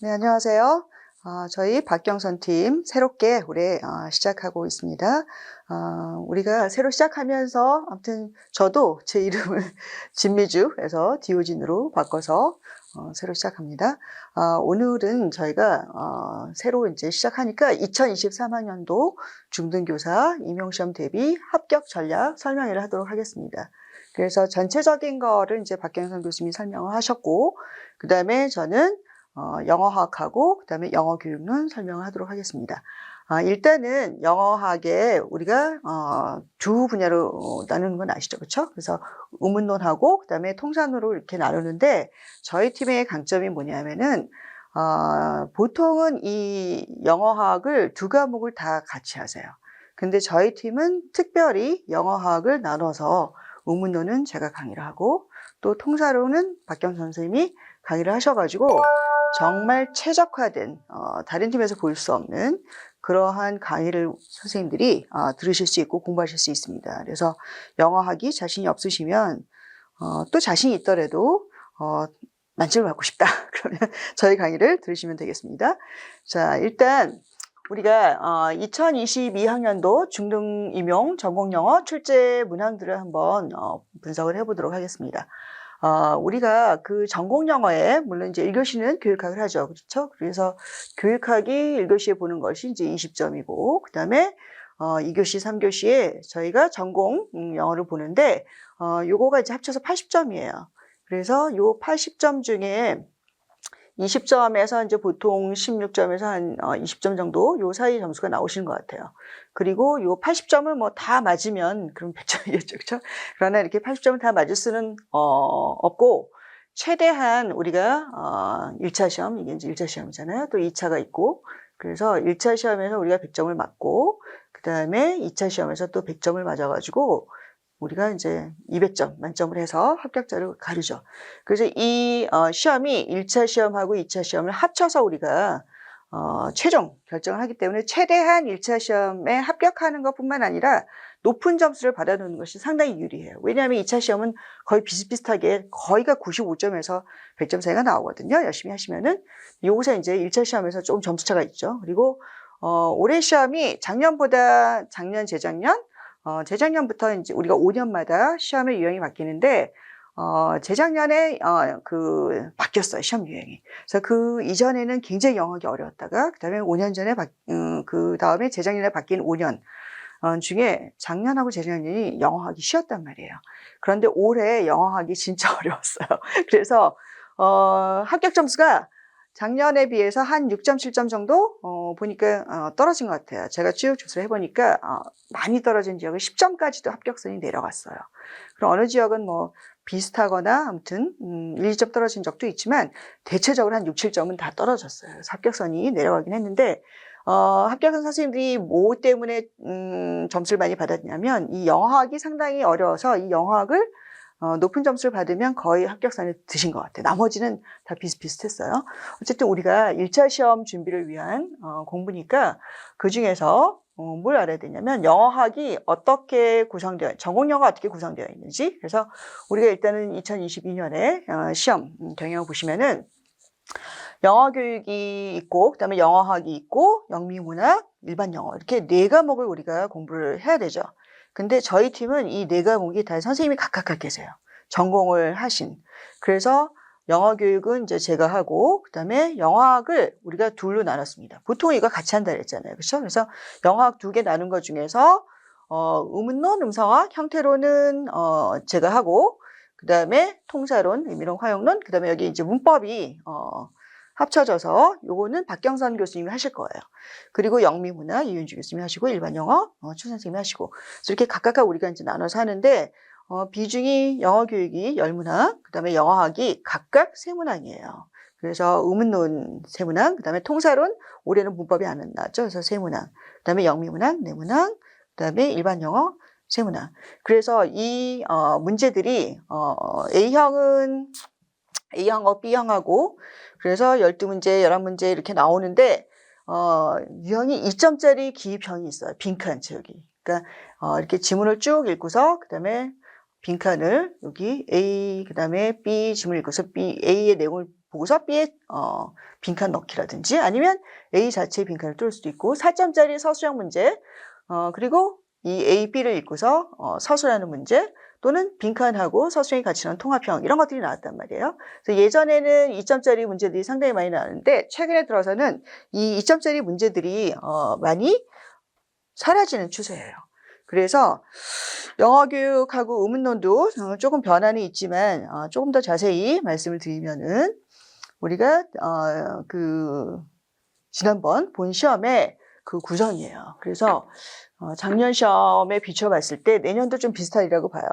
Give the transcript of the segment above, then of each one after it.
네, 안녕하세요. 저희 박경선 팀 새롭게 올해 시작하고 있습니다. 우리가 새로 시작하면서 아무튼 저도 제 이름을 진미주에서 디오진으로 바꿔서 새로 시작합니다. 오늘은 저희가 새로 이제 시작하니까 2023학년도 중등교사 임용시험 대비 합격 전략 설명회를 하도록 하겠습니다. 그래서 전체적인 거를 이제 박경선 교수님이 설명을 하셨고, 그 다음에 저는 영어학하고 그다음에 영어교육론 설명을 하도록 하겠습니다. 일단은 영어학에 우리가 두 분야로 나누는 건 아시죠? 그렇죠? 그래서 의문론하고 그다음에 통산으로 이렇게 나누는데 저희 팀의 강점이 뭐냐면은 보통은 이 영어학을 두 과목을 다 같이 하세요. 근데 저희 팀은 특별히 영어학을 나눠서 의문론은 제가 강의를 하고 또 통사로는 박경 선생님이 강의를 하셔가지고 정말 최적화된 다른 팀에서 볼 수 없는 그러한 강의를 선생님들이 들으실 수 있고 공부하실 수 있습니다. 그래서 영어하기 자신이 없으시면 또 자신이 있더라도 만점을 받고 싶다. 그러면 저희 강의를 들으시면 되겠습니다. 자, 일단 우리가 2022학년도 중등 임용 전공영어 출제 문항들을 한번 분석을 해보도록 하겠습니다. 우리가 그 전공영어에 물론 이제 1교시는 교육학을 하죠. 그렇죠? 그래서 교육학이 1교시에 보는 것이 이제 20점이고 그다음에 2교시, 3교시에 저희가 전공 영어를 보는데 요거가 이제 합쳐서 80점이에요. 그래서 요 80점 중에 20점에서 이제 보통 16점에서 한 20점 정도 요 사이 점수가 나오시는 것 같아요. 그리고 요 80점을 뭐 다 맞으면 그럼 100점이겠죠. 그렇죠? 그러나 이렇게 80점을 다 맞을 수는 없고 최대한 우리가 1차 시험, 이게 이제 1차 시험이잖아요. 또 2차가 있고 그래서 1차 시험에서 우리가 100점을 맞고 그다음에 2차 시험에서 또 100점을 맞아가지고 우리가 이제 200점 만점을 해서 합격자를 가르죠. 그래서 이 시험이 1차 시험하고 2차 시험을 합쳐서 우리가 최종 결정을 하기 때문에 최대한 1차 시험에 합격하는 것뿐만 아니라 높은 점수를 받아놓는 것이 상당히 유리해요. 왜냐하면 2차 시험은 거의 비슷비슷하게 거의가 95점에서 100점 사이가 나오거든요. 열심히 하시면은. 여기서 이제 1차 시험에서 조금 점수차가 있죠. 그리고 올해 시험이 작년보다 재작년 재작년부터 이제 우리가 5년마다 시험의 유형이 바뀌는데, 재작년에, 바뀌었어요, 시험 유형이. 그래서 그 이전에는 굉장히 영어하기 어려웠다가, 그 다음에 5년 전에, 그 다음에 재작년에 바뀐 5년 중에 작년하고 재작년이 영어하기 쉬웠단 말이에요. 그런데 올해 영어하기 진짜 어려웠어요. 그래서, 합격 점수가 작년에 비해서 한 6.7점 정도 보니까 떨어진 것 같아요. 제가 쭉 조사를 해보니까 많이 떨어진 지역은 10점까지도 합격선이 내려갔어요. 그럼 어느 지역은 뭐 비슷하거나 아무튼 1, 2점 떨어진 적도 있지만 대체적으로 한 6, 7점은 다 떨어졌어요. 그래서 합격선이 내려가긴 했는데 합격한 선생님들이 뭐 때문에 점수를 많이 받았냐면 이 영어학이 상당히 어려워서 이 영어학을 높은 점수를 받으면 거의 합격선에 드신 것 같아요. 나머지는 다 비슷비슷했어요. 어쨌든 우리가 1차 시험 준비를 위한 공부니까 그 중에서 뭘 알아야 되냐면 영어학이 어떻게 구성되어, 전공영어가 어떻게 구성되어 있는지. 그래서 우리가 일단은 2022년에 시험 경향을 보시면은 영어 교육이 있고 그다음에 영어학이 있고 영미문학, 일반 영어 이렇게 네 과목을 우리가 공부를 해야 되죠. 근데 저희 팀은 이 네 과목이 다 선생님이 각각 계세요. 전공을 하신. 그래서 영어 교육은 이제 제가 하고 그다음에 영어학을 우리가 둘로 나눴습니다. 보통 이거 같이 한다 그랬잖아요. 그렇죠? 그래서 영어학 두 개 나눈 것 중에서 의문론, 음성학 형태로는 제가 하고 그다음에 통사론, 의미론, 화용론, 그다음에 여기 이제 문법이 합쳐져서 요거는 박경선 교수님이 하실 거예요. 그리고 영미문학 이윤주 교수님이 하시고 일반 영어 추 선생님이 하시고 그래서 이렇게 각각 우리가 이제 나눠서 하는데 비중이 영어 교육이 열문학, 그다음에 영어학이 각각 세문학이에요. 그래서 의문론 세문학, 그다음에 통사론 올해는 문법이 안 나왔죠. 그래서 세문학, 그다음에 영미문학, 내문학, 그다음에 일반 영어 세문학. 그래서 이 문제들이 A형은 A형하고 B형하고 그래서 12문제, 11문제 이렇게 나오는데 유형이 2점짜리 기입형이 있어요. 빈칸 여기. 그러니까 이렇게 지문을 쭉 읽고서 그다음에 빈칸을 여기 A 그다음에 B 지문을 읽고서 B A의 내용을 보고서 B에 빈칸 넣기라든지 아니면 A 자체에 빈칸을 뚫을 수도 있고 4점짜리 서술형 문제 그리고 이 A, B를 읽고서 서술하는 문제 또는 빈칸하고 서술형이 같이 나온 통합형 이런 것들이 나왔단 말이에요. 그래서 예전에는 2점짜리 문제들이 상당히 많이 나왔는데 최근에 들어서는 이 2점짜리 문제들이 많이 사라지는 추세예요. 그래서 영어 교육하고 의문론도 조금 변화는 있지만 조금 더 자세히 말씀을 드리면은 우리가 지난번 본 시험의 그 구성이에요. 그래서 작년 시험에 비춰봤을 때 내년도 좀 비슷하리라고 봐요.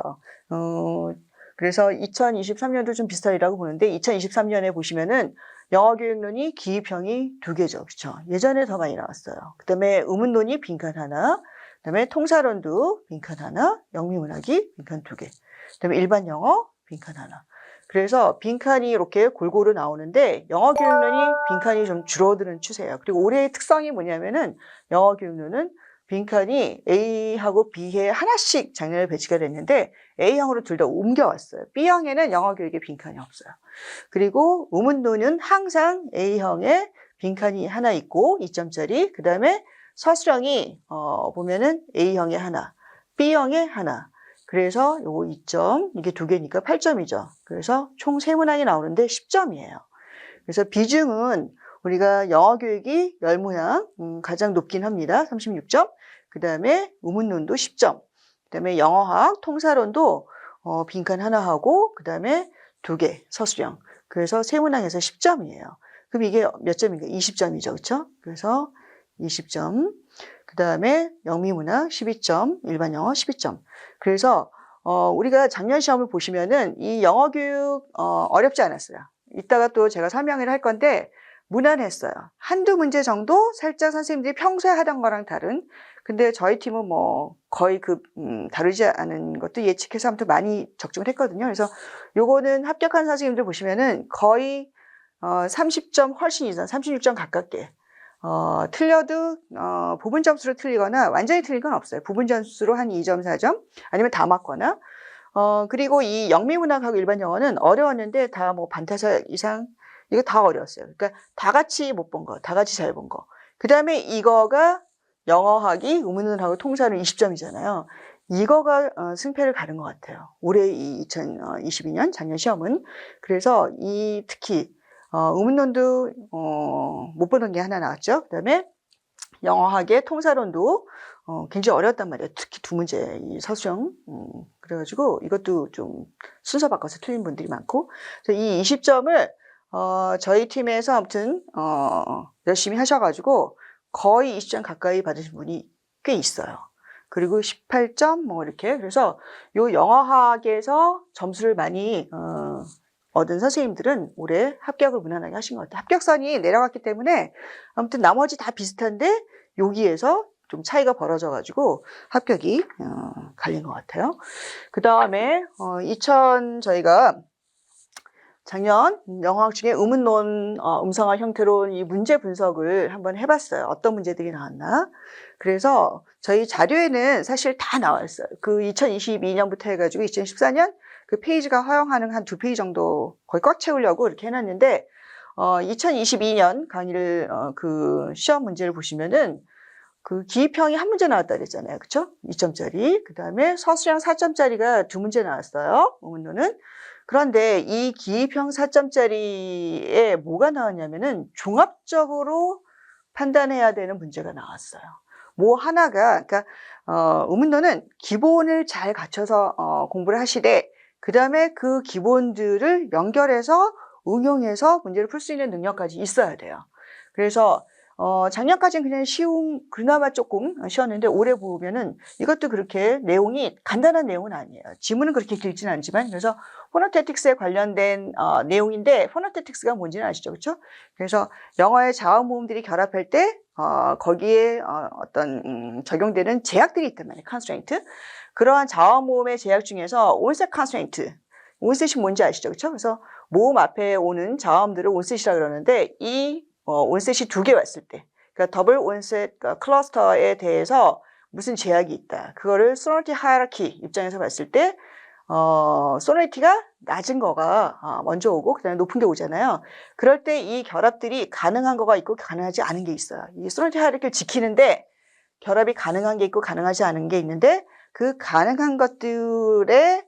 그래서 2023년도 좀 비슷하리라고 보는데 2023년에 보시면은 영어 교육론이 기입형이 2개죠. 그렇죠? 예전에 더 많이 나왔어요. 그다음에 의문론이 빈칸 하나, 그다음에 통사론도 빈칸 하나, 영미문학이 빈칸 2개, 그다음에 일반 영어 빈칸 하나. 그래서 빈칸이 이렇게 골고루 나오는데 영어 교육론이 빈칸이 좀 줄어드는 추세예요. 그리고 올해의 특성이 뭐냐면은 영어 교육론은 빈칸이 A하고 B에 하나씩 작년에 배치가 됐는데 A형으로 둘 다 옮겨왔어요. B형에는 영어 교육에 빈칸이 없어요. 그리고 의문론은 항상 A형에 빈칸이 하나 있고 2점짜리, 그 다음에 서술형이 보면은 A형에 하나, B형에 하나. 그래서 요거 2점, 이게 2개니까 8점이죠. 그래서 총 3문항이 나오는데 10점이에요. 그래서 비중은 우리가 영어 교육이 10문항 가장 높긴 합니다. 36점. 그 다음에 의문론도 10점. 그 다음에 영어학, 통사론도 빈칸 하나 하고 그 다음에 2개 서술형. 그래서 3문항에서 10점이에요. 그럼 이게 몇 점인가? 20점이죠. 그렇죠? 그래서 20점. 그 다음에 영미문학 12점, 일반 영어 12점. 그래서 우리가 작년 시험을 보시면은 이 영어 교육 어렵지 않았어요. 이따가 또 제가 설명을 할 건데 무난했어요. 한두 문제 정도 살짝 선생님들이 평소에 하던 거랑 다른. 근데 저희 팀은 뭐 거의 다르지 않은 것도 예측해서 아무튼 많이 적중을 했거든요. 그래서 요거는 합격한 선생님들 보시면은 거의 30점 훨씬 이상, 36점 가깝게 틀려도 부분 점수로 틀리거나 완전히 틀린 건 없어요. 부분 점수로 한 2점, 4점 아니면 다 맞거나 그리고 이 영미문학하고 일반 영어는 어려웠는데 다 뭐 반타자 이상 이거 다 어려웠어요. 그러니까 다 같이 못 본 거, 다 같이 잘 본 거. 그 다음에 이거가 영어학이 의문문하고 통사는 20점이잖아요. 이거가 승패를 가른 것 같아요. 올해 이 2022년 작년 시험은. 그래서 특히 의문론도 못 보는 게 하나 나왔죠. 그 다음에 영어학의 통사론도 굉장히 어려웠단 말이에요. 특히 2문제, 이 서술형. 그래가지고 이것도 좀 순서 바꿔서 틀린 분들이 많고. 그래서 이 20점을 저희 팀에서 아무튼 열심히 하셔가지고 거의 20점 가까이 받으신 분이 꽤 있어요. 그리고 18점 뭐 이렇게. 그래서 요 영어학에서 점수를 많이 얻은 선생님들은 올해 합격을 무난하게 하신 것 같아요. 합격선이 내려갔기 때문에 아무튼 나머지 다 비슷한데 여기에서 좀 차이가 벌어져가지고 합격이 갈린 것 같아요. 그 다음에 저희가 작년 영어학 중에 의문론, 음성화 형태로 이 문제 분석을 한번 해봤어요. 어떤 문제들이 나왔나. 그래서 저희 자료에는 사실 다 나와 있어요. 그 2022년부터 해가지고 2014년 그 페이지가 허용하는 한 2페이지 정도 거의 꽉 채우려고 이렇게 해놨는데 2022년 강의를 그 시험 문제를 보시면은 그 기입형이 한 문제 나왔다 그랬잖아요. 그쵸? 2점짜리. 그 다음에 서술형 4점짜리가 2문제 나왔어요. 의문론은. 그런데 이 기입형 4점짜리에 뭐가 나왔냐면은 종합적으로 판단해야 되는 문제가 나왔어요. 뭐 하나가, 그러니까, 의문론은 기본을 잘 갖춰서 공부를 하시되, 그 다음에 그 기본들을 연결해서 응용해서 문제를 풀 수 있는 능력까지 있어야 돼요. 그래서 작년까지는 그냥 그나마 조금 쉬웠는데 올해 보면은 이것도 그렇게 내용이 간단한 내용은 아니에요. 지문은 그렇게 길지는 않지만 그래서 포노테틱스에 관련된 내용인데 포노테틱스가 뭔지는 아시죠? 그렇죠? 그래서 영어의 자음 모음들이 결합할 때 거기에 어떤 적용되는 제약들이 있단 말이에요. 컨스트레인트. 그러한 자음 모음의 제약 중에서 온셋 컨스트레인트. 온셋이 뭔지 아시죠? 그렇죠? 그래서 모음 앞에 오는 자음들을 온셋이라 그러는데 이 온셋이 2개 왔을 때, 그러니까 더블 온셋 클러스터에 대해서 무슨 제약이 있다. 그거를 소노리티 하이라키 입장에서 봤을 때 소노리티가 낮은 거가 먼저 오고 그다음에 높은 게 오잖아요. 그럴 때 이 결합들이 가능한 거가 있고 가능하지 않은 게 있어요. 이 소노리티 하이라키를 지키는데 결합이 가능한 게 있고 가능하지 않은 게 있는데 그 가능한 것들의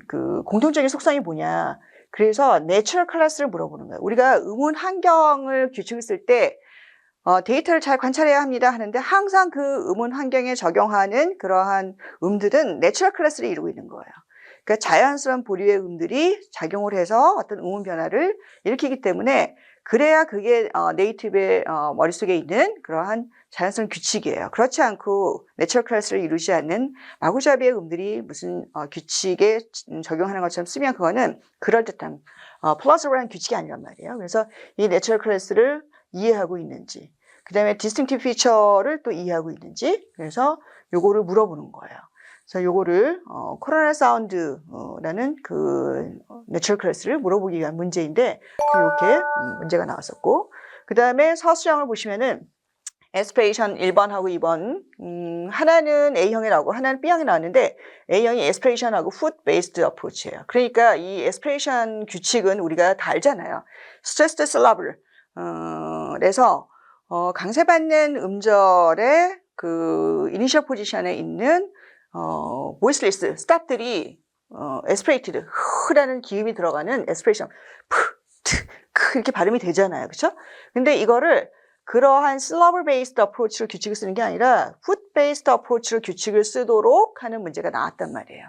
그 공통적인 속성이 뭐냐. 그래서 내추럴 클래스를 물어보는 거예요. 우리가 음운 환경을 규칙을 쓸 때 데이터를 잘 관찰해야 합니다 하는데 항상 그 음운 환경에 적용하는 그러한 음들은 내추럴 클래스를 이루고 있는 거예요. 그러니까 자연스러운 보류의 음들이 작용을 해서 어떤 음운 변화를 일으키기 때문에 그래야 그게 네이티브의 머릿속에 있는 그러한 자연스러운 규칙이에요. 그렇지 않고 내추럴 클래스를 이루지 않는 마구잡이의 음들이 무슨 규칙에 적용하는 것처럼 쓰면 그거는 그럴듯한 플러스라는 규칙이 아니란 말이에요. 그래서 이 내추럴 클래스를 이해하고 있는지, 그 다음에 디스팅티브 피처를 또 이해하고 있는지, 그래서 요거를 물어보는 거예요. 그래서 요거를 코로나 사운드라는 그 내추럴 클래스를 물어보기 위한 문제인데 이렇게 문제가 나왔었고, 그 다음에 서술형을 보시면은 에스피레이션 1번하고 2번 하나는 A형이 나오고 하나는 B형이 나왔는데 A형이 에스피레이션하고 푸드 베이스드 어프로치예요. 그러니까 이 에스피레이션 규칙은 우리가 다 알잖아요. 스트레스드 실러블 그래서 강세받는 음절의 그 이니셜 포지션에 있는 보이스리스 스탑들이 에스피레이티드 흐라는 기음이 들어가는 에스피레이션 푸 이렇게 발음이 되잖아요. 그렇죠? 근데 이거를 그러한 슬러블 베이스드 어프로치로 규칙을 쓰는 게 아니라 푸드 베이스드 어프로치로 규칙을 쓰도록 하는 문제가 나왔단 말이에요.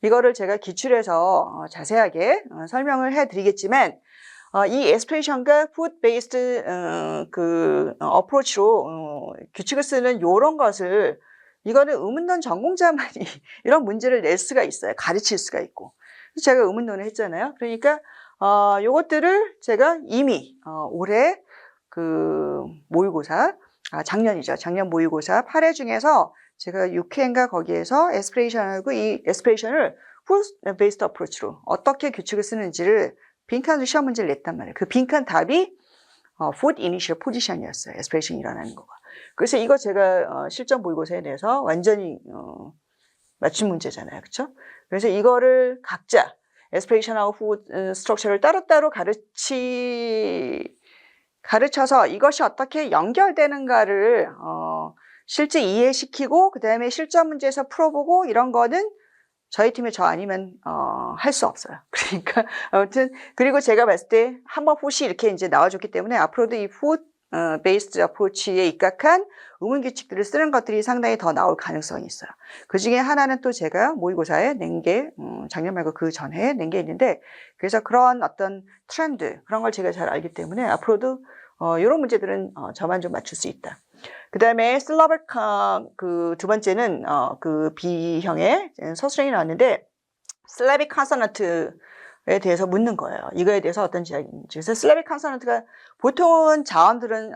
이거를 제가 기출해서 자세하게 설명을 해드리겠지만 이 에스피레이션과 푸드 베이스드 그 어프로치로 규칙을 쓰는 요런 것을 이거는 의문론 전공자만이 이런 문제를 낼 수가 있어요. 가르칠 수가 있고. 제가 의문론을 했잖아요. 그러니까 요것들을 제가 이미 올해 그 모의고사 작년이죠. 작년 모의고사 8회 중에서 제가 6회인가 거기에서 에스피레이션하고 이 에스피레이션을 푸드 베이스드 어프로치로 어떻게 규칙을 쓰는지를 빈칸으로 시험 문제를 냈단 말이에요. 그 빈칸 답이 food initial position이었어요. 에스피레이션이 일어나는 거가. 그래서 이거 제가 실전 모의고사에 내서 완전히 맞춤 문제잖아요. 그렇죠? 그래서 이거를 각자 에스피레이션하고 food 스트럭처를 따로따로 가르쳐서 이것이 어떻게 연결되는가를 실제 이해시키고 그 다음에 실전 문제에서 풀어보고 이런 거는 저희 팀에 저 아니면 할 수 없어요. 그러니까 아무튼 그리고 제가 봤을 때 한번 푸시 이렇게 이제 나와줬기 때문에 앞으로도 이 푸드 베이스드 어프로치에 입각한 의문 규칙들을 쓰는 것들이 상당히 더 나올 가능성이 있어요. 그 중에 하나는 또 제가 모의고사에 낸 게 작년 말고 그 전에 낸 게 있는데 그래서 그런 어떤 트렌드 그런 걸 제가 잘 알기 때문에 앞으로도 이런 문제들은 저만 좀 맞출 수 있다. 그 다음에 슬라블 그 두 번째는 그 B형의 서술형이 나왔는데 슬래빅 컨소넌트에 대해서 묻는 거예요. 이거에 대해서 어떤 이야기인지. 그래서 슬래빅 컨소넌트가 보통은 자음들은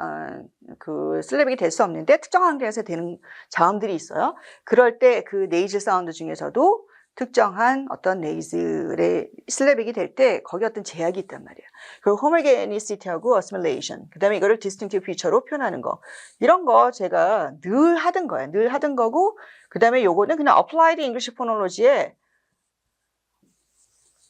그 슬래빅이 될 수 없는데 특정 환경에서 되는 자음들이 있어요. 그럴 때 그 네이즐 사운드 중에서도 특정한 어떤 네이즐의 슬래빅이 될 때 거기 어떤 제약이 있단 말이에요. 그리고 호모게니시티하고 어시밀레이션, 그 다음에 이거를 디스팅티브 피처로 표현하는 거. 이런 거 제가 늘 하던 거예요. 늘 하던 거고 그 다음에 요거는 그냥 어플라이드 잉글리시 포놀로지에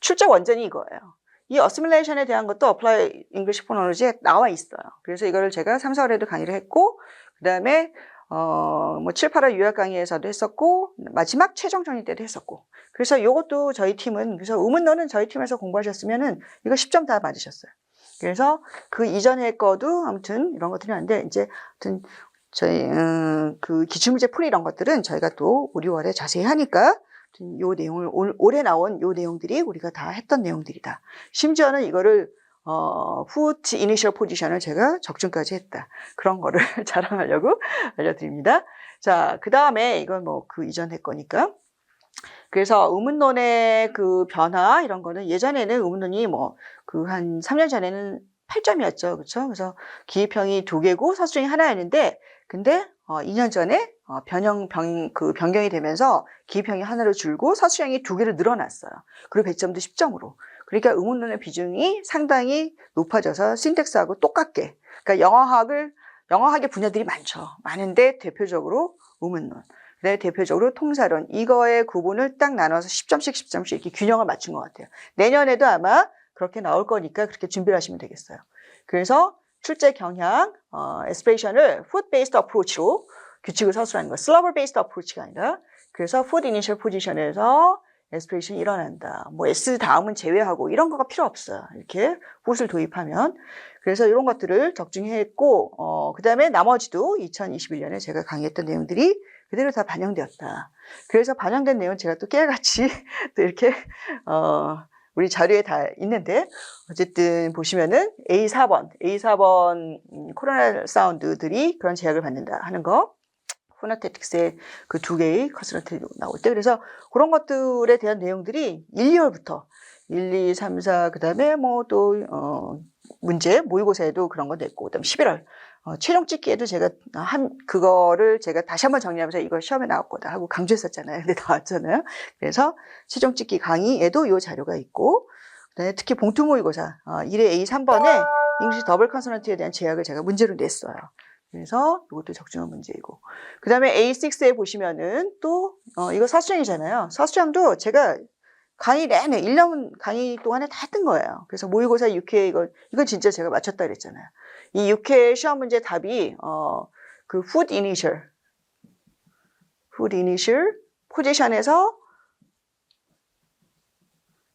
출제 원전이 이거예요. 이 어시밀레이션에 대한 것도 어플라이 잉글리시 포놀로지에 나와 있어요. 그래서 이거를 제가 3, 4월에도 강의를 했고 그 다음에 뭐 7, 8월 유학 강의에서도 했었고 마지막 최종 정리 때도 했었고 그래서 이것도 저희 팀은 그래서 의문론은 저희 팀에서 공부하셨으면은 이거 10점 다 맞으셨어요. 그래서 그 이전에 거도 아무튼 이런 것들이 있는데 이제 아무튼 저희 그 기출문제 풀이 이런 것들은 저희가 또 5, 6월에 자세히 하니까 요 내용을 올해 나온 요 내용들이 우리가 다 했던 내용들이다. 심지어는 이거를 푸드 이니셜 포지션을 제가 적중까지 했다. 그런 거를 자랑하려고 알려드립니다. 자, 그 다음에 이건 뭐 그 이전 했거니까. 그래서 의문론의 그 변화 이런 거는 예전에는 의문론이 뭐 그 한 3년 전에는 8점이었죠. 그렇죠? 그래서 기입형이 2개고 서술형이 하나였는데 근데 2년 전에 변경이 되면서 기입형이 하나로 줄고 서술형이 2개로 늘어났어요. 그리고 배점도 10점으로. 그러니까 의문론의 비중이 상당히 높아져서 신텍스하고 똑같게. 그러니까 영어학의 분야들이 많죠. 많은데 대표적으로 의문론. 그다음에 대표적으로 통사론. 이거의 구분을 딱 나눠서 10점씩 10점씩 이렇게 균형을 맞춘 것 같아요. 내년에도 아마 그렇게 나올 거니까 그렇게 준비를 하시면 되겠어요. 그래서 출제 경향, aspiration을 food based approach로 규칙을 서술하는 거예요. syllable based approach가 아니라. 그래서 food initial position에서 aspiration이 일어난다. 뭐 S 다음은 제외하고 이런 거가 필요 없어요. 이렇게 food을 도입하면. 그래서 이런 것들을 적중했고, 그 다음에 나머지도 2021년에 제가 강의했던 내용들이 그대로 다 반영되었다. 그래서 반영된 내용은 제가 또 깨알같이 또 이렇게, 우리 자료에 다 있는데, 어쨌든 보시면은 A4번 코로나 사운드들이 그런 제약을 받는다 하는 거, 포너테틱스의 그 두 개의 컨설턴트가 나올 때, 그래서 그런 것들에 대한 내용들이 1, 2월부터 1, 2, 3, 4, 그 다음에 뭐 또, 문제, 모의고사에도 그런 거 냈고, 그 다음에 11월, 최종 찍기에도 제가 그거를 제가 다시 한번 정리하면서 이거 시험에 나올 거다 하고 강조했었잖아요. 근데 나왔잖아요. 그래서 최종 찍기 강의에도 이 자료가 있고, 그다음에 특히 봉투 모의고사, 1회 A3번에 잉글리시 더블 컨소넌트에 대한 제약을 제가 문제로 냈어요. 그래서 이것도 적중한 문제이고. 그 다음에 A6에 보시면은 또, 이거 서술형이잖아요. 서술형도 제가 강의 내내 1년 강의 동안에 다 했던 거예요. 그래서 모의고사 6회 이건 진짜 제가 맞췄다 그랬잖아요. 이 6회 시험 문제 답이 그 food initial 포지션에서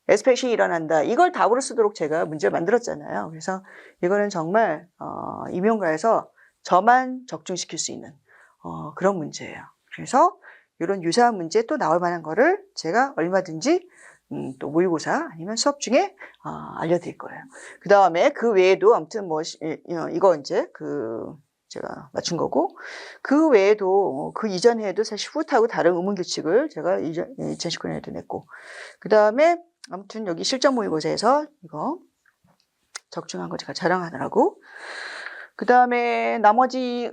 aspiration이 일어난다. 이걸 답으로 쓰도록 제가 문제를 만들었잖아요. 그래서 이거는 정말 임용가에서 저만 적중시킬 수 있는 그런 문제예요. 그래서 이런 유사한 문제 또 나올 만한 거를 제가 얼마든지 또 모의고사 아니면 수업 중에 알려드릴 거예요. 그 다음에 그 외에도 아무튼 뭐 이거 이제 제가 맞춘 거고, 그 외에도 그 이전에도 사실 후하고 다른 의문 규칙을 제가 2019년에도 냈고, 그 다음에 아무튼 여기 실전 모의고사에서 이거 적중한 거 제가 자랑하느라고. 그 다음에 나머지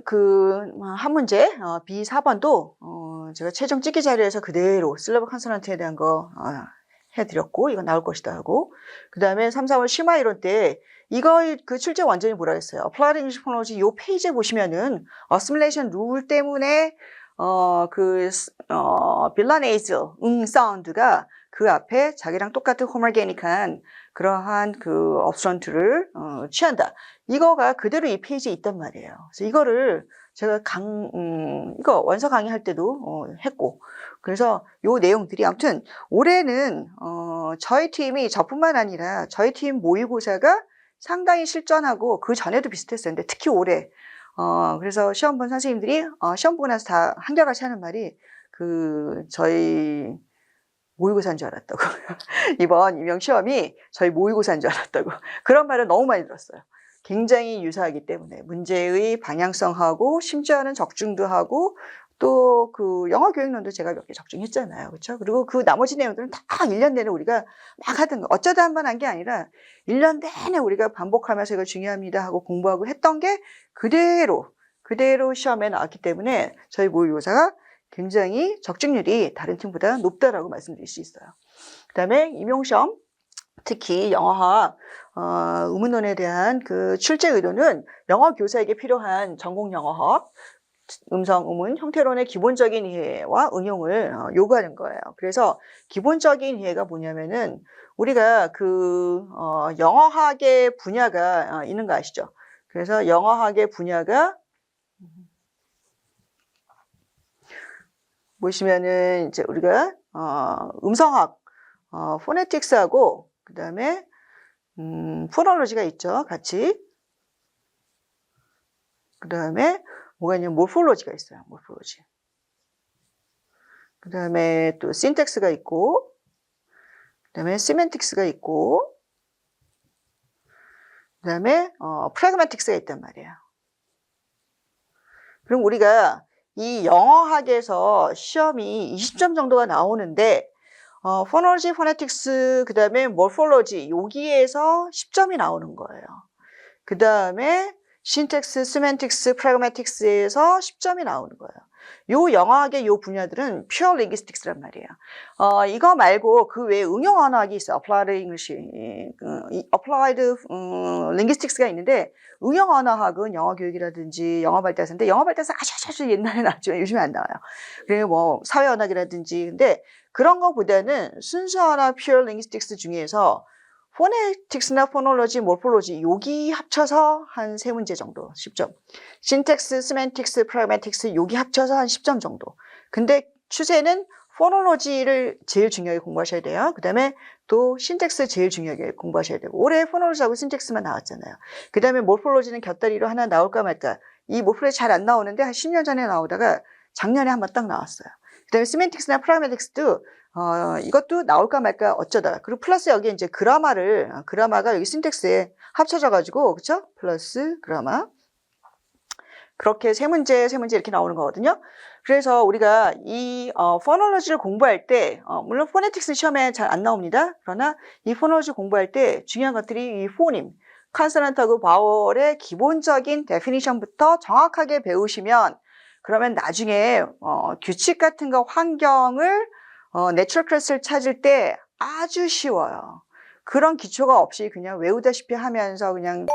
한 문제 B4번도 제가 최종 찍기 자료에서 그대로 슬러브 컨소넌트에 대한 거 해드렸고, 이거 나올 것이다 하고, 그 다음에 3, 4월 심화 이론 때 이거 그 출제 완전히 뭐라 했어요? Applied English Phonology 요 페이지에 보시면은 assimilation 룰 때문에 빌라네이즈 사운드가 그 앞에 자기랑 똑같은 호모게닉한 그러한 그 업선트를 취한다. 이거가 그대로 이 페이지에 있단 말이에요. 그래서 이거를 제가 이거 원서 강의할 때도 했고, 그래서 요 내용들이 아무튼 올해는 저희 팀이 저뿐만 아니라 저희 팀 모의고사가 상당히 실전하고 그 전에도 비슷했어요. 근데 특히 올해 그래서 시험 본 선생님들이 시험 보고 나서 다 한결같이 하는 말이 저희 모의고사인 줄 알았다고. 이번 임용 시험이 저희 모의고사인 줄 알았다고. 그런 말을 너무 많이 들었어요. 굉장히 유사하기 때문에 문제의 방향성하고 심지어는 적중도 하고 또 그 영어 교육론도 제가 몇 개 적중했잖아요. 그렇죠? 그리고 그 나머지 내용들은 다 1년 내내 우리가 막 하던 거. 어쩌다 한 번 한 게 아니라 1년 내내 우리가 반복하면서 이거 중요합니다 하고 공부하고 했던 게 그대로 시험에 나왔기 때문에 저희 모의고사가 굉장히 적중률이 다른 팀보다 높다라고 말씀드릴 수 있어요. 그 다음에 임용시험, 특히 영어학, 의문론에 대한 그 출제 의도는 영어 교사에게 필요한 전공 영어학, 음성, 의문, 형태론의 기본적인 이해와 응용을 요구하는 거예요. 그래서 기본적인 이해가 뭐냐면은 우리가 영어학의 분야가 있는 거 아시죠? 그래서 영어학의 분야가 보시면은 이제 우리가 음성학, 포네틱스하고 그 다음에 포놀로지가 있죠, 같이. 그 다음에 뭐가 있냐면 모폴로지가 있어요, 모폴로지. 그 다음에 또 신텍스가 있고, 그 다음에 시멘틱스가 있고, 그 다음에 프래그마틱스가 있단 말이에요. 그럼 우리가 이 영어학에서 시험이 20점 정도가 나오는데 포놀로지, 포네틱스, 그 다음에 모폴로지 여기에서 10점이 나오는 거예요. 그 다음에 신텍스, 시멘틱스, 프래그마틱스에서 10점이 나오는 거예요. 요 영어학의 요 분야들은 pure linguistics란 말이에요. 이거 말고 그 외에 응용 언어학이 있어요. applied English, applied linguistics가 있는데 응용 언어학은 영어 교육이라든지 영어 발달사인데 영어 발달사 아주 옛날에 나왔지만 요즘에 안 나와요. 그리고 뭐 사회 언어학이라든지 근데 그런 거보다는 순수 언어 pure linguistics 중에서 포네틱스나 포놀로지, 모폴로지 여기 합쳐서 한 3문제 정도 10점. 신텍스, 세멘틱스, 프라그매틱스 여기 합쳐서 한 10점 정도. 근데 추세는 포놀로지를 제일 중요하게 공부하셔야 돼요. 그 다음에 또 신텍스 제일 중요하게 공부하셔야 되고 올해 포놀로지하고 신텍스만 나왔잖아요. 그 다음에 모폴로지는 곁다리로 하나 나올까 말까. 이 모폴로지 잘 안 나오는데 한 10년 전에 나오다가 작년에 한번 딱 나왔어요. 그 다음에 세멘틱스나 프라그매틱스도 이것도 나올까 말까 어쩌다가. 그리고 플러스 여기 이제 그라마가 여기 신텍스에 합쳐져가지고, 그쵸? 플러스 그라마. 그렇게 세 문제 이렇게 나오는 거거든요. 그래서 우리가 이, 포놀로지를 공부할 때, 물론 포네틱스 시험에 잘 안 나옵니다. 그러나 이 포놀로지 공부할 때 중요한 것들이 이 포님, 컨소넌트하고 바월의 기본적인 데피니션부터 정확하게 배우시면 그러면 나중에, 규칙 같은 거 환경을 내추럴 클래스를 찾을 때 아주 쉬워요. 그런 기초가 없이 그냥 외우다시피 하면서 그냥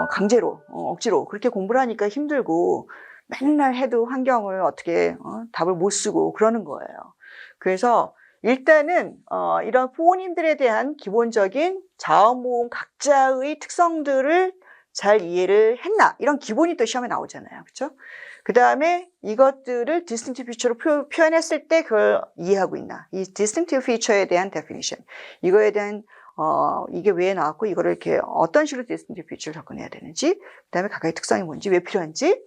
강제로 억지로 그렇게 공부를 하니까 힘들고 맨날 해도 환경을 어떻게 답을 못 쓰고 그러는 거예요. 그래서 일단은 이런 부모님들에 대한 기본적인 자음 모음 각자의 특성들을 잘 이해를 했나 이런 기본이 또 시험에 나오잖아요. 그렇죠? 그 다음에 이것들을 distinctive feature로 표현했을 때 그걸 이해하고 있나. 이 distinctive feature에 대한 definition. 이거에 대한, 이게 왜 나왔고, 이거를 이렇게 어떤 식으로 distinctive feature를 접근해야 되는지, 그 다음에 각각의 특성이 뭔지, 왜 필요한지,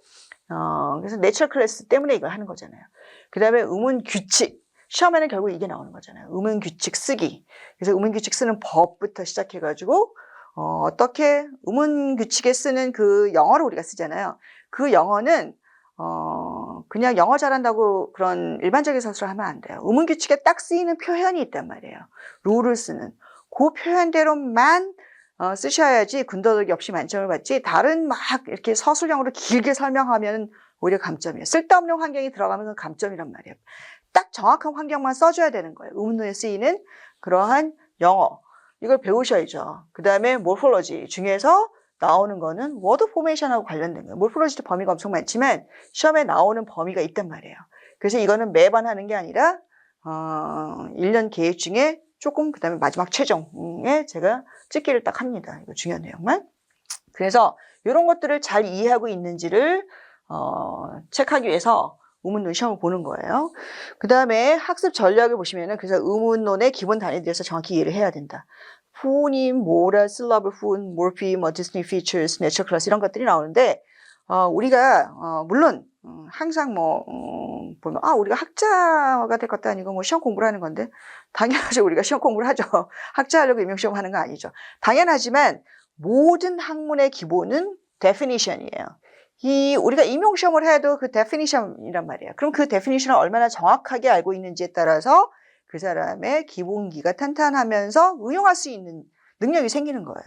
그래서 내추럴 클래스 때문에 이걸 하는 거잖아요. 그 다음에 음운 규칙. 시험에는 결국 이게 나오는 거잖아요. 음운 규칙 쓰기. 그래서 음운 규칙 쓰는 법부터 시작해가지고, 어떻게 음운 규칙에 쓰는 그 영어를 우리가 쓰잖아요. 그 영어는 그냥 영어 잘한다고 그런 일반적인 서술을 하면 안 돼요. 음운 규칙에 딱 쓰이는 표현이 있단 말이에요. 룰을 쓰는. 그 표현대로만 쓰셔야지 군더더기 없이 만점을 받지 다른 막 이렇게 서술형으로 길게 설명하면 오히려 감점이에요. 쓸데없는 환경이 들어가면 감점이란 말이에요. 딱 정확한 환경만 써줘야 되는 거예요. 음운에 쓰이는 그러한 영어. 이걸 배우셔야죠. 그 다음에 모폴로지 중에서 나오는 거는 워드 포메이션하고 관련된 거예요. 모폴로지도 범위가 엄청 많지만 시험에 나오는 범위가 있단 말이에요. 그래서 이거는 매번 하는 게 아니라 1년 계획 중에 조금 그다음에 마지막 최종에 제가 찍기를 딱 합니다. 이거 중요한 내용만. 그래서 이런 것들을 잘 이해하고 있는지를 체크하기 위해서 의문론 시험을 보는 거예요. 그 다음에 학습 전략을 보시면은 그래서 의문론의 기본 단위에 대해서 정확히 이해를 해야 된다. 후님, 모럴, 실러블, 후운, 몰피, 디스니 피처스, 내처럴 클래스 이런 것들이 나오는데 우리가 물론 항상 보면 우리가 학자가 될 것도 아니고 뭐 시험 공부를 하는 건데 당연하죠. 우리가 시험 공부를 하죠. 학자 하려고 임용시험 하는 거 아니죠. 당연하지만 모든 학문의 기본은 definition이에요. 우리가 임용시험을 해도 그 definition이란 말이에요. 그럼 그 definition을 얼마나 정확하게 알고 있는지에 따라서 그 사람의 기본기가 탄탄하면서 응용할 수 있는 능력이 생기는 거예요.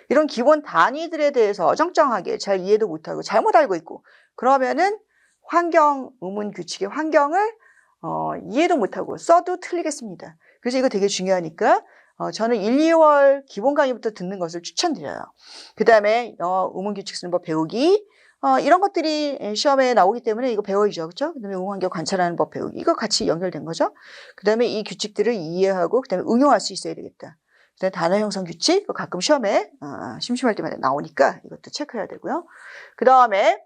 이런 기본 단위들에 대해서 어정쩡하게 잘 이해도 못하고 잘못 알고 있고 그러면은 환경, 의문 규칙의 환경을 이해도 못하고 써도 틀리겠습니다. 그래서 이거 되게 중요하니까 저는 1, 2월 기본 강의부터 듣는 것을 추천드려요. 그 다음에 의문 규칙 쓰는 법 배우기 이런 것들이 시험에 나오기 때문에 이거 배워야죠. 그렇죠? 그 다음에 응환경 관찰하는 법 배우기. 이거 같이 연결된 거죠. 그 다음에 이 규칙들을 이해하고 그 다음에 응용할 수 있어야 되겠다. 그 다음에 단어 형성 규칙. 가끔 시험에 심심할 때마다 나오니까 이것도 체크해야 되고요. 그 다음에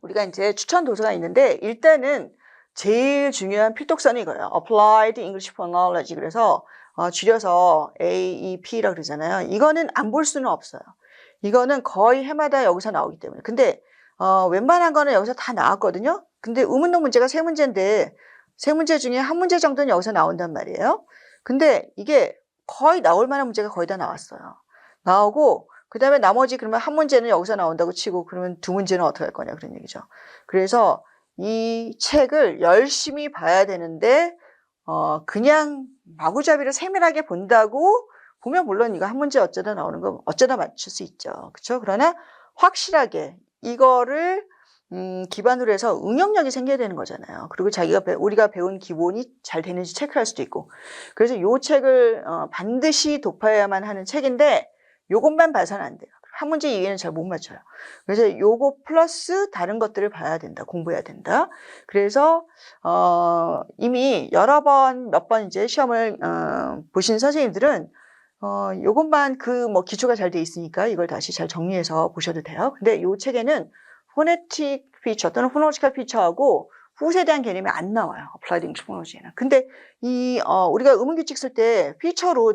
우리가 이제 추천 도서가 있는데 일단은 제일 중요한 필독서는 이거예요. Applied English Phonology. 그래서 줄여서 AEP라고 그러잖아요. 이거는 안 볼 수는 없어요. 이거는 거의 해마다 여기서 나오기 때문에. 근데 웬만한 거는 여기서 다 나왔거든요. 근데 의문동 문제가 3문제인데 3문제 중에 1문제 정도는 여기서 나온단 말이에요. 근데 이게 거의 나올 만한 문제가 거의 다 나왔어요. 나오고 그 다음에 나머지 그러면 1문제는 여기서 나온다고 치고 그러면 2문제는 어떻게 할 거냐 그런 얘기죠. 그래서 이 책을 열심히 봐야 되는데 그냥 마구잡이로 세밀하게 본다고 보면 물론 이거 1문제 어쩌다 나오는 거 어쩌다 맞출 수 있죠. 그렇죠? 그러나 확실하게 이거를 기반으로 해서 응용력이 생겨야 되는 거잖아요. 그리고 우리가 배운 기본이 잘 되는지 체크할 수도 있고. 그래서 요 책을 반드시 독파해야만 하는 책인데 요것만 봐서는 안 돼요. 한 문제 이해는 잘 못 맞춰요. 그래서 요거 플러스 다른 것들을 봐야 된다. 공부해야 된다. 그래서 이미 몇 번 이제 시험을 보신 선생님들은 요것만 기초가 잘 돼 있으니까 이걸 다시 잘 정리해서 보셔도 돼요. 근데 요 책에는 포네틱 피처 또는 포노로지컬 피처하고 후세에 대한 개념이 안 나와요. 어플라이드 잉글리시 포노로지에는. 근데 우리가 의문규칙 쓸 때 피처로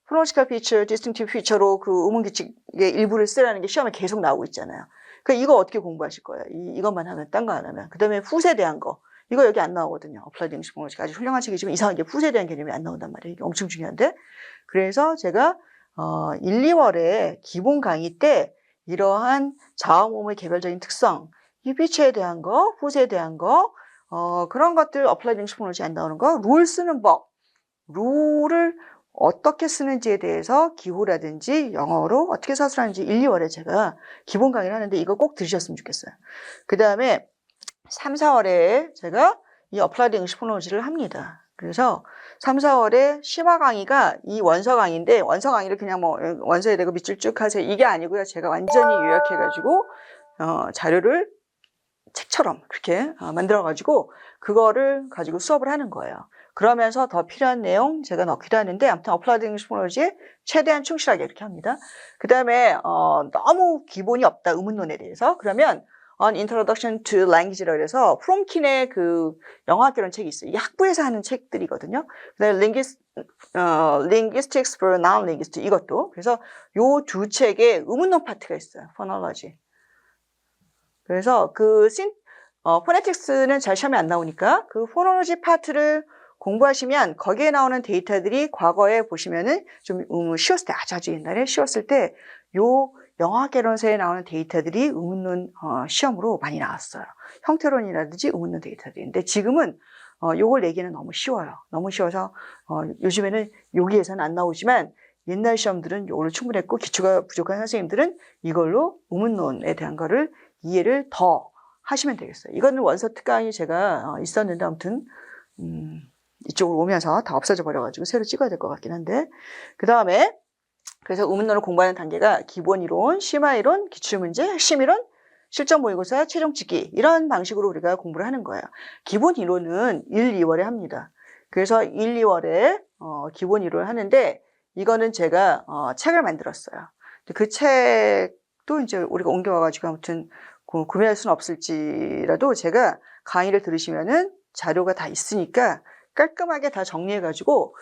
포노로지컬 피처, 디스팅티브 피처로 그 의문규칙의 일부를 쓰라는 게 시험에 계속 나오고 있잖아요. 그러니까 이거 어떻게 공부하실 거예요? 이것만 하면, 딴 거 안 하면. 그 다음에 후세에 대한 거. 이거 여기 안 나오거든요. 어플라이드 잉글리시 포노로지가 아주 훌륭한 책이지만 이상하게 후세에 대한 개념이 안 나온단 말이에요. 이게 엄청 중요한데. 그래서 제가 1, 2월에 기본 강의 때 이러한 자음음의 개별적인 특성, 이 피처에 대한 거, 후세에 대한 거, 그런 것들 어플라이드 잉글리시 포노로지 안 나오는 거, 룰 쓰는 법, 룰을 어떻게 쓰는지에 대해서 기호라든지 영어로 어떻게 사술하는지 1, 2월에 제가 기본 강의를 하는데 이거 꼭 들으셨으면 좋겠어요. 그 다음에 3, 4월에 제가 이 어플라이드 잉글리시 포노로지를 합니다. 그래서 3, 4월에 심화 강의가 이 원서 강의인데 원서 강의를 그냥 원서에 대고 밑줄 쭉 하세요. 이게 아니고요. 제가 완전히 요약해가지고 자료를 책처럼 그렇게 만들어가지고 그거를 가지고 수업을 하는 거예요. 그러면서 더 필요한 내용 제가 넣기도 하는데 아무튼 어플라이드 잉글리시 포노로지에 최대한 충실하게 이렇게 합니다. 그 다음에 너무 기본이 없다. 의문론에 대해서. 그러면 On Introduction to Language라고 해서 프롬킨의 그 영어학개론 책이 있어요. 이게 학부에서 하는 책들이거든요. 그다음에 Linguistics for Non-Linguists 이것도. 그래서 요 두 책에 의문론 파트가 있어요. Phonology. 그래서 포네틱스는 잘 시험에 안 나오니까 그 포놀로지 파트를 공부하시면 거기에 나오는 데이터들이 과거에 보시면은 좀 쉬웠을 때 아주 옛날에 쉬웠을 때 요 영어학개론서에 나오는 데이터들이 의문론 시험으로 많이 나왔어요. 형태론이라든지 의문론 데이터들인데 지금은 요걸 내기는 너무 쉬워요. 너무 쉬워서 요즘에는 여기에서는 안 나오지만 옛날 시험들은 요걸로 충분했고 기초가 부족한 선생님들은 이걸로 의문론에 대한 거를 이해를 더 하시면 되겠어요. 이거는 원서 특강이 제가 있었는데 아무튼 이쪽으로 오면서 다 없어져 버려가지고 새로 찍어야 될 것 같긴 한데 그 다음에 그래서 의문론을 공부하는 단계가 기본이론, 심화이론, 기출문제, 핵심이론, 실전 모의고사, 최종 찍기 이런 방식으로 우리가 공부를 하는 거예요. 기본 이론은 1, 2월에 합니다. 그래서 1, 2월에 기본 이론을 하는데 이거는 제가 책을 만들었어요. 그 책도 이제 우리가 옮겨와가지고 아무튼 구매할 수는 없을지라도 제가 강의를 들으시면은 자료가 다 있으니까 깔끔하게 다 정리해가지고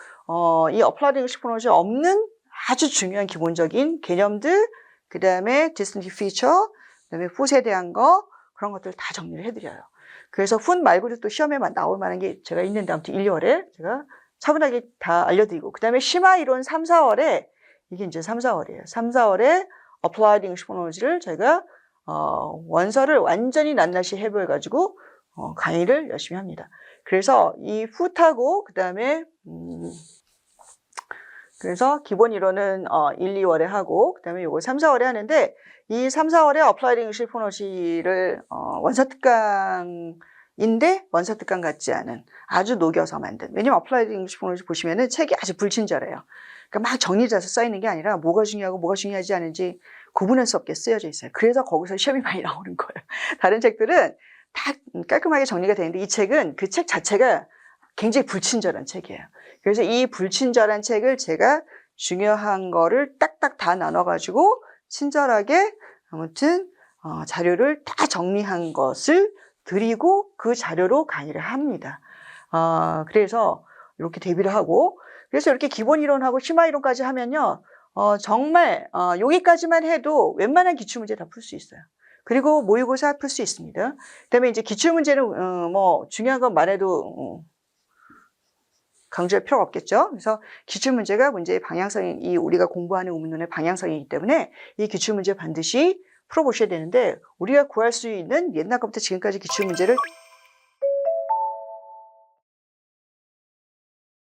이 어플라이드 잉글리시 포노로지 없는 아주 중요한 기본적인 개념들, 그 다음에 디스팅티브 피처, 그 다음에 풋에 대한 거 그런 것들 다 정리를 해드려요. 그래서 풋 말고도 또 시험에 나올 만한 게 제가 있는데 아무튼 1, 2월에 제가 차분하게 다 알려드리고 그 다음에 심화이론 3, 4월에 이게 이제 3, 4월이에요. 3, 4월에 어플라이드 잉글리시 포노로지를 제가 원서를 완전히 낱낱이 해보여가지고 강의를 열심히 합니다. 그래서 이 풋하고 그 다음에 그래서 기본 이론은 1, 2월에 하고 그 다음에 요거 3, 4월에 하는데 이 3, 4월에 어플라이드 잉글리시 포노로지를 원서 특강인데 원서 특강 같지 않은 아주 녹여서 만든 왜냐면 어플라이드 잉글리시 포노로지 보시면은 책이 아주 불친절해요. 그러니까 막 정리돼서 써있는 게 아니라 뭐가 중요하고 뭐가 중요하지 않은지 구분할 수 없게 쓰여져 있어요. 그래서 거기서 시험이 많이 나오는 거예요. 다른 책들은 다 깔끔하게 정리가 되는데 이 책은 그 책 자체가 굉장히 불친절한 책이에요. 그래서 이 불친절한 책을 제가 중요한 거를 딱딱 다 나눠가지고 친절하게 아무튼 자료를 다 정리한 것을 드리고 그 자료로 강의를 합니다. 그래서 이렇게 대비를 하고 그래서 이렇게 기본 이론하고 심화 이론까지 하면요. 정말 여기까지만 해도 웬만한 기출문제 다 풀 수 있어요. 그리고 모의고사 풀 수 있습니다. 그다음에 이제 기출문제는 중요한 것만 해도 강조할 필요가 없겠죠. 그래서 기출문제가 문제의 방향성이 우리가 공부하는 의문론의 방향성이기 때문에 이 기출문제 반드시 풀어보셔야 되는데 우리가 구할 수 있는 옛날 것부터 지금까지 기출문제를